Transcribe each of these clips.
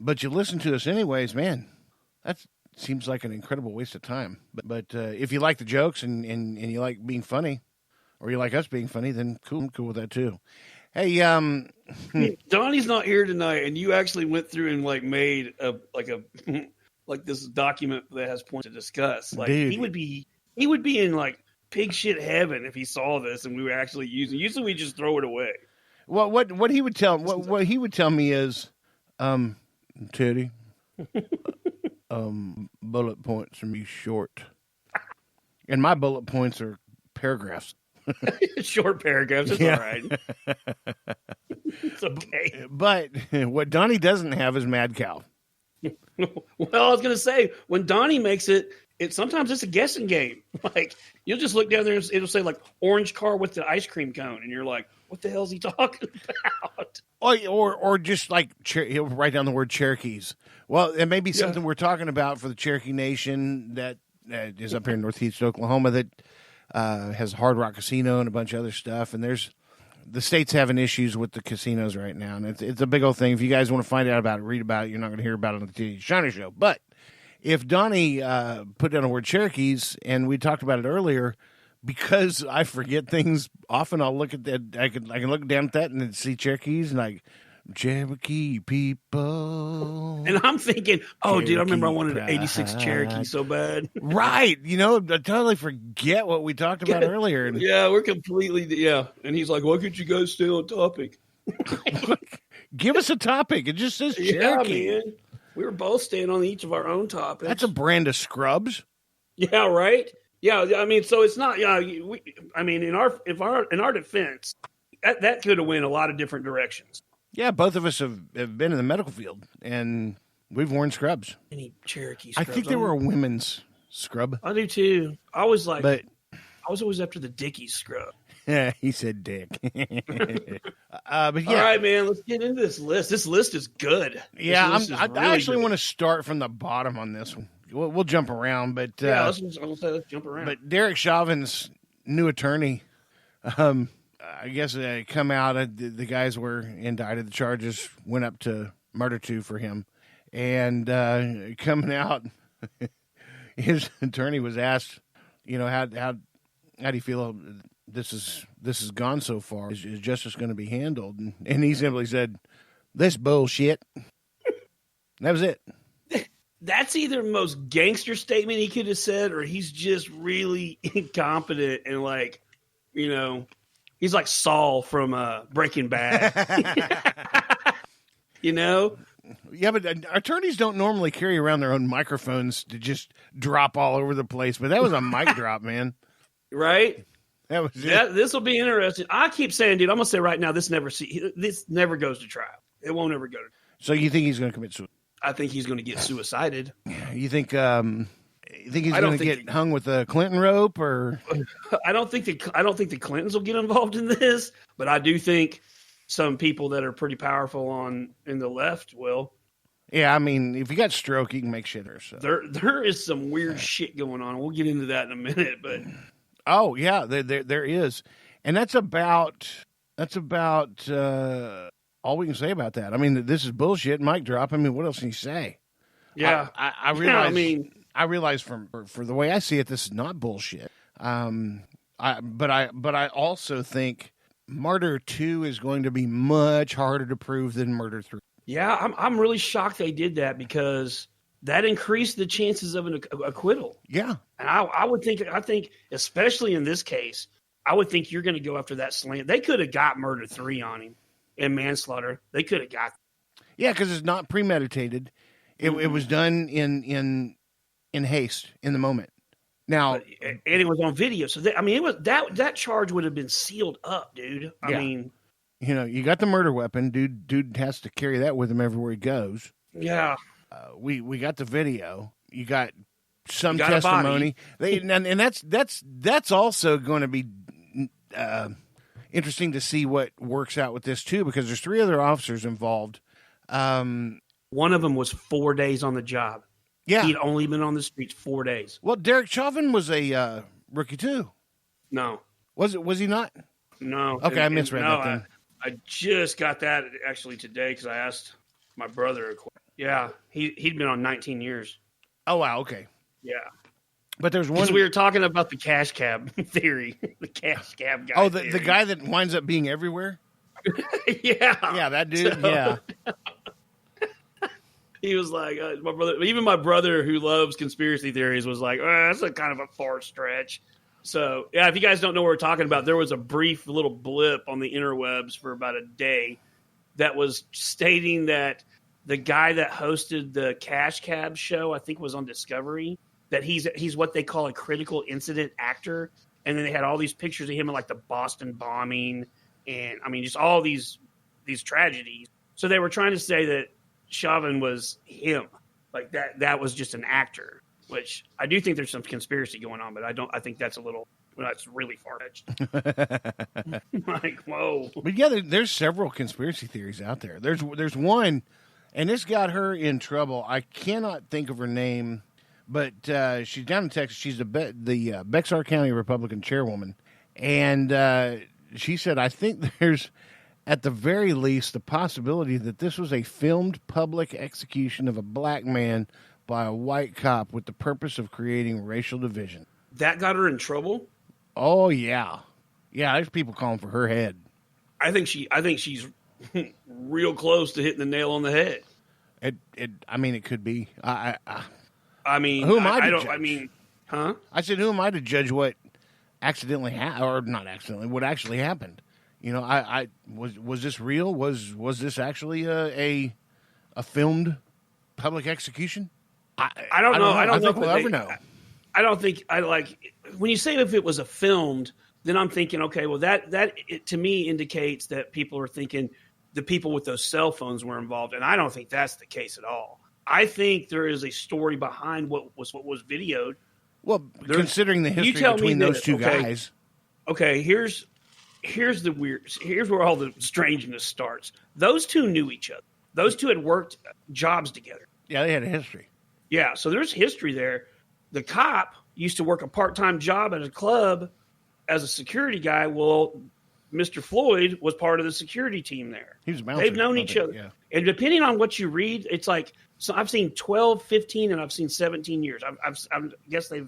but you listen to us anyways, man. That seems like an incredible waste of time. But if you like the jokes and you like being funny, or you like us being funny, then cool. I'm cool with that too. Hey, Donnie's not here tonight, and you actually went through and like made a like this document that has points to discuss. Like dude. he would be in like pig shit heaven if he saw this and we were actually using. Usually we just throw it away. Well, what he would tell what he would tell me is, Teddy, bullet points are me short, and my bullet points are paragraphs. Short paragraphs. It's all right. It's okay. But what Donnie doesn't have is mad cow. Well, I was gonna say when Donnie makes it, sometimes it's a guessing game. Like you'll just look down there and it'll say like orange car with the ice cream cone, and you're like, what the hell is he talking about? Or just like he'll write down the word Cherokees. Well, it may be something we're talking about for the Cherokee Nation that is up here in Northeast Oklahoma that has Hard Rock Casino and a bunch of other stuff. And the state's having issues with the casinos right now, and it's a big old thing. If you guys want to find out about it, read about it. You're not going to hear about it on the T.D. Shiner Show. But if Donnie put down the word Cherokees, and we talked about it earlier, because I forget things often, I'll look at that. I can look down at that and then see Cherokees, and like Cherokee people. And I'm thinking, oh, Cherokee dude, I remember I wanted an pride. 86 Cherokee so bad. Right. I totally forget what we talked about earlier. And Yeah, we're completely, And he's like, why can't you guys stay on topic? give us a topic. It just says Cherokee. Yeah, man. We were both staying on each of our own topics. That's a brand of scrubs. Yeah, right? Yeah, I mean, so it's not, in our defense, that could have went a lot of different directions. Yeah, both of us have been in the medical field, and we've worn scrubs. Any Cherokee scrubs? I think they were a women's scrub. I do too. I was always after the Dickies scrub. Yeah, he said dick. But yeah. All right, man, let's get into this list. This list is good. Yeah, I actually want to start from the bottom on this one. We'll jump around, but let's jump around. But Derek Chauvin's new attorney, I guess come out. The guys were indicted. The charges went up to murder 2 for him, and coming out, his attorney was asked, how do you feel this is gone so far? Is justice going to be handled? And he simply said, "This bullshit." That was it. That's either the most gangster statement he could have said, or he's just really incompetent and he's like Saul from Breaking Bad. Yeah, but attorneys don't normally carry around their own microphones to just drop all over the place. But that was a mic drop, man. Right? That was it. This will be interesting. I keep saying, dude, I'm gonna say right now, this never goes to trial. It won't ever go to. So you think he's going to commit suicide? I think he's going to get suicided. You think he's going to get hung with a Clinton rope, or? I don't think the Clintons will get involved in this, but I do think some people that are pretty powerful in the left will. Yeah, I mean, if you got stroke, you can make shit or so. There is some weird shit going on. We'll get into that in a minute, but oh yeah, there is, and that's about all we can say about that. I mean, this is bullshit. Mic drop. I mean, what else can you say? Yeah, I realize. I realize for the way I see it, this is not bullshit. But I also think Murder 2 is going to be much harder to prove than Murder 3. Yeah, I'm really shocked they did that because that increased the chances of an acquittal. Yeah, and I think especially in this case, I would think you're going to go after that slant. They could have got Murder 3 on him and manslaughter. They could have got. Yeah, because it's not premeditated. It was done in haste in the moment. Now, and it was on video, so it was that charge would have been sealed up, dude. I mean, you got the murder weapon, dude has to carry that with him everywhere he goes. Yeah, we got the video. You got some testimony. And that's also going to be interesting to see what works out with this too, because there's 3 other officers involved. One of them was 4 days on the job. Yeah, he'd only been on the streets 4 days. Well, Derek Chauvin was a rookie too. No, was he not? No. Okay, I misread that. Then I just got that actually today because I asked my brother a question. Yeah, he'd been on 19 years. Oh wow, okay. Yeah, but there's one. Because we were talking about the cash cab theory, the cash cab guy. Oh, the guy that winds up being everywhere. Yeah, that dude. So, yeah. He was like, my brother. Even my brother, who loves conspiracy theories, was like, "That's a kind of a far stretch." So, yeah, if you guys don't know what we're talking about, there was a brief little blip on the interwebs for about a day that was stating that the guy that hosted the Cash Cab show, I think was on Discovery, that he's what they call a critical incident actor. And then they had all these pictures of him in like the Boston bombing and I mean just all these tragedies. So they were trying to say that Chauvin was him. Like that was just an actor, which I do think there's some conspiracy going on, but I think that's that's really far-fetched. Like, whoa. But yeah, there's several conspiracy theories out there. There's one, and this got her in trouble. I cannot think of her name, but she's down in Texas. She's the Bexar County Republican chairwoman, and she said, I think there's, at the very least, the possibility that this was a filmed public execution of a black man by a white cop with the purpose of creating racial division. That got her in trouble? Oh, yeah. Yeah, there's people calling for her head. I think she's real close to hitting the nail on the head. I mean, it could be. I mean, who am I to don't. judge? I mean, huh? I said, who am I to judge what accidentally or not accidentally, what actually happened? You know, I was this real? Was this actually a filmed public execution? I don't know. I don't think we'll ever know. I don't think when you say if it was a filmed, then I'm thinking, okay, well that to me indicates that people are thinking the people with those cell phones were involved, and I don't think that's the case at all. I think there is a story behind what was videoed. Well, considering the history between those two guys. Okay, here's where all the strangeness starts. Those two knew each other. Those two had worked jobs together. Yeah, they had a history. Yeah, so there's history there. The cop used to work a part-time job at a club as a security guy. Well, Mr. Floyd was part of the security team there. He was a bouncer. They've known each other. Yeah. And depending on what you read, it's like, so I've seen 12, 15, and I've seen 17 years. I guess at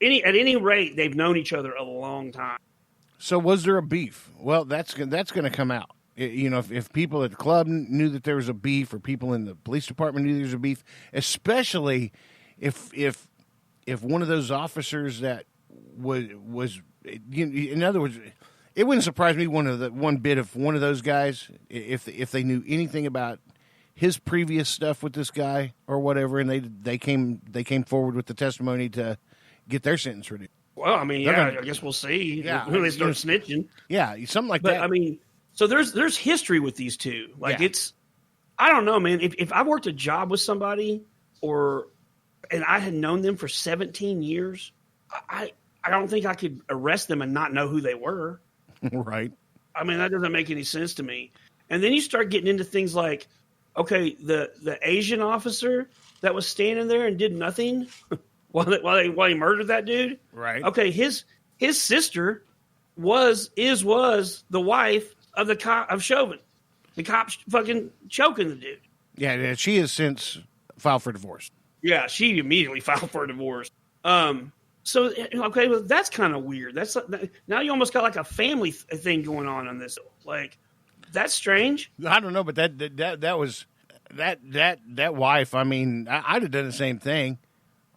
any rate, they've known each other a long time. So was there a beef? Well, that's going to come out. You know, if people at the club knew that there was a beef, or people in the police department knew there was a beef, especially if one of those officers that was in other words, it wouldn't surprise me one bit if one of those guys, if they knew anything about his previous stuff with this guy or whatever, and they came forward with the testimony to get their sentence reduced. Well, I mean, I guess we'll see. Yeah, when they start snitching. Yeah, something like that. But I mean, so there's history with these two. Like I don't know, man. If I worked a job with somebody and I had known them for 17 years, I don't think I could arrest them and not know who they were. Right. I mean, that doesn't make any sense to me. And then you start getting into things like, okay, the Asian officer that was standing there and did nothing while he murdered that dude. Right. Okay, his sister was the wife of the cop of Chauvin. The cop fucking choking the dude. Yeah, she has since filed for divorce. Yeah, she immediately filed for a divorce. So okay, well, that's kind of weird. That's now you almost got like a family thing going on this. Like, that's strange. I don't know, but that was that wife. I mean, I'd have done the same thing.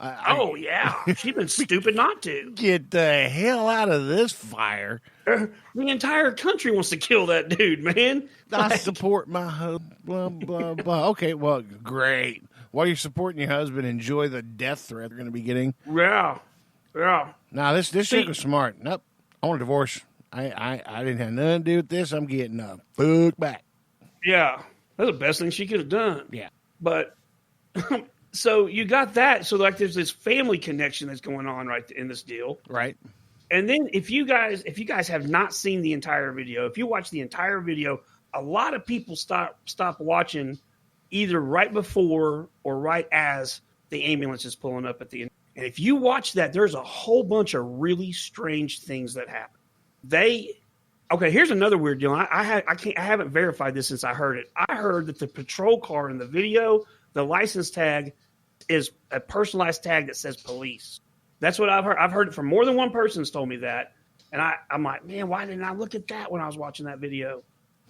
Yeah, she's been stupid not to. Get the hell out of this fire. The entire country wants to kill that dude, man. I support my husband, blah, blah, blah. Okay, well, great. While you're supporting your husband, enjoy the death threat they're going to be getting. Yeah. Now, this chick was smart. Nope, I want a divorce. I didn't have nothing to do with this. I'm getting a fuck back. Yeah, that's the best thing she could have done. Yeah. But... So you got that. So like, there's this family connection that's going on right in this deal, right? And then if you guys have not seen the entire video, if you watch the entire video, a lot of people stop watching either right before or right as the ambulance is pulling up at the end. And if you watch that, there's a whole bunch of really strange things that happen. Here's another weird deal. I haven't verified this since I heard it. I heard that the patrol car in the video the license tag is a personalized tag that says police. That's what I've heard. I've heard it from more than one person has told me that. And I'm like, man, why didn't I look at that when I was watching that video?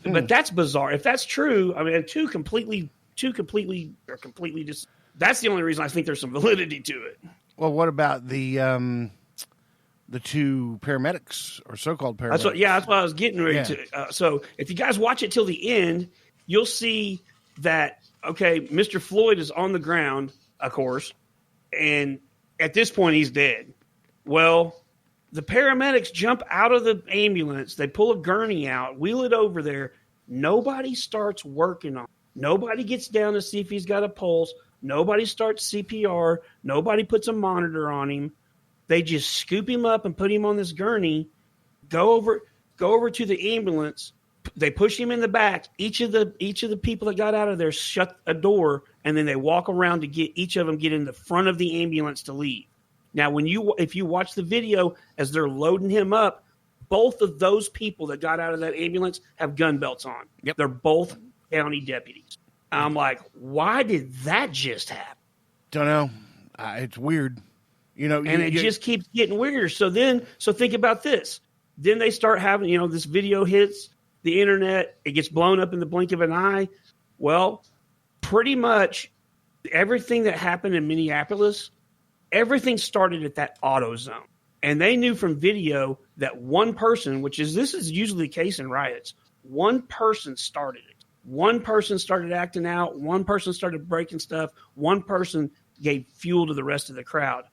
But that's bizarre. If that's true, I mean, two completely just. That's the only reason I think there's some validity to it. Well, what about the two paramedics or so-called paramedics? That's what I was getting ready to. So if you guys watch it till the end, you'll see that, okay, Mr. Floyd is on the ground, of course, and at this point he's dead. Well, the paramedics jump out of the ambulance. They pull a gurney out, wheel it over there. Nobody starts working on it. Nobody gets down to see if he's got a pulse. Nobody starts CPR. Nobody puts a monitor on him. They just scoop him up and put him on this gurney, go over to the ambulance. They push him in the back. Each of the people that got out of there shut a door, and then they walk around to get each of them get in the front of the ambulance to leave. Now, if you watch the video as they're loading him up, both of those people that got out of that ambulance have gun belts on. Yep. They're both county deputies. I'm like, why did that just happen? Don't know. It's weird. And it just keeps getting weirder. So think about this. Then they start having, this video hits the internet. It gets blown up in the blink of an eye. Well, pretty much everything that happened in Minneapolis, everything started at that AutoZone. And they knew from video that one person, this is usually the case in riots, one person started it. One person started acting out. One person started breaking stuff. One person gave fuel to the rest of the crowd.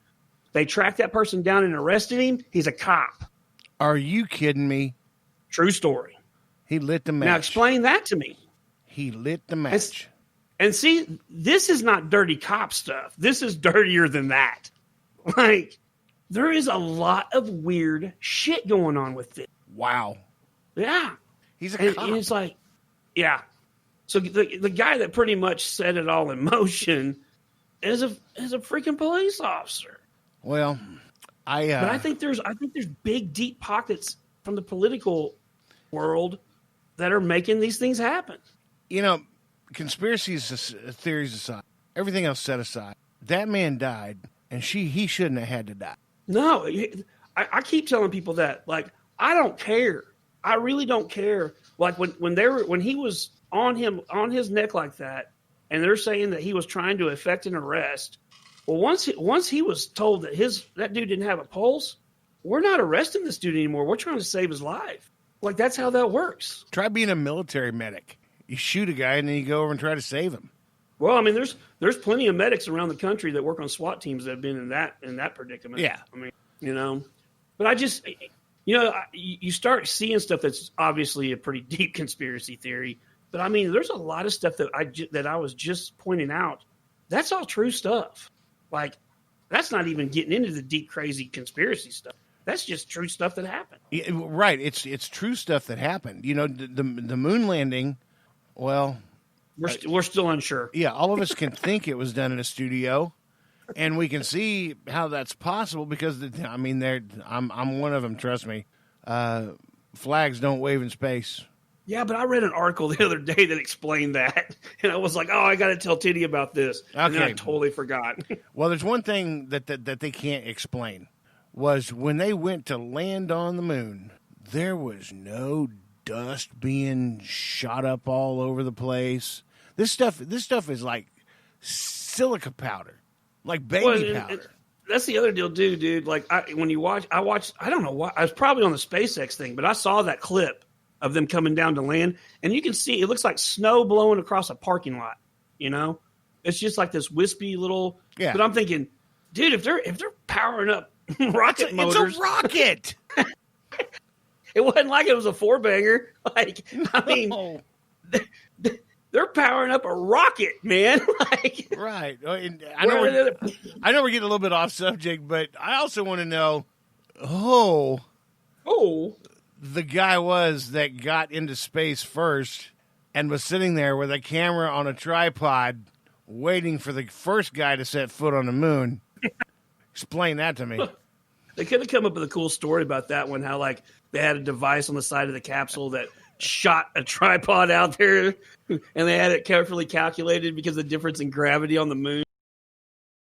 They tracked that person down and arrested him. He's a cop. Are you kidding me? True story. He lit the match. Now explain that to me. He lit the match. And see, this is not dirty cop stuff. This is dirtier than that. Like, there is a lot of weird shit going on with this. Wow. Yeah. He's a cop. And it's like, yeah. So the guy that pretty much set it all in motion is a freaking police officer. Well, but I think there's big deep pockets from the political world that are making these things happen. Conspiracy theories aside, everything else set aside, that man died, and he shouldn't have had to die. No, I keep telling people that. Like, I don't care. I really don't care. Like when he was on his neck like that, and they're saying that he was trying to effect an arrest. Well, once he was told that dude didn't have a pulse, we're not arresting this dude anymore. We're trying to save his life. Like, that's how that works. Try being a military medic. You shoot a guy and then you go over and try to save him. Well, I mean, there's plenty of medics around the country that work on SWAT teams that have been in that predicament. Yeah. I mean, but I just, you start seeing stuff that's obviously a pretty deep conspiracy theory. But I mean, there's a lot of stuff that I was just pointing out. That's all true stuff. Like, that's not even getting into the deep, crazy conspiracy stuff. That's just true stuff that happened. Yeah, right. It's true stuff that happened. The moon landing, well, we're still unsure. Yeah, all of us can think it was done in a studio, and we can see how that's possible because I'm one of them. Trust me. Flags don't wave in space. Yeah, but I read an article the other day that explained that, and I was like, "Oh, I got to tell Titty about this," and then I totally forgot. Well, there's one thing that they can't explain was when they went to land on the moon, there was no dust being shot up all over the place. This stuff is like silica powder, like baby powder. That's the other deal, dude. Like I watched. I don't know why. I was probably on the SpaceX thing, but I saw that clip of them coming down to land, and you can see it looks like snow blowing across a parking lot. It's just like this wispy little. Yeah. But I'm thinking, dude, if they're powering up rocket motors, it's a rocket. It wasn't like it was a four-banger. Like, I mean, they're powering up a rocket, man. Like, right. I know we're getting a little bit off subject, but I also want to know, the guy was that got into space first and was sitting there with a camera on a tripod waiting for the first guy to set foot on the moon. Explain that to me. They could have come up with a cool story about that one, how like they had a device on the side of the capsule that shot a tripod out there, and they had it carefully calculated because of the difference in gravity on the moon.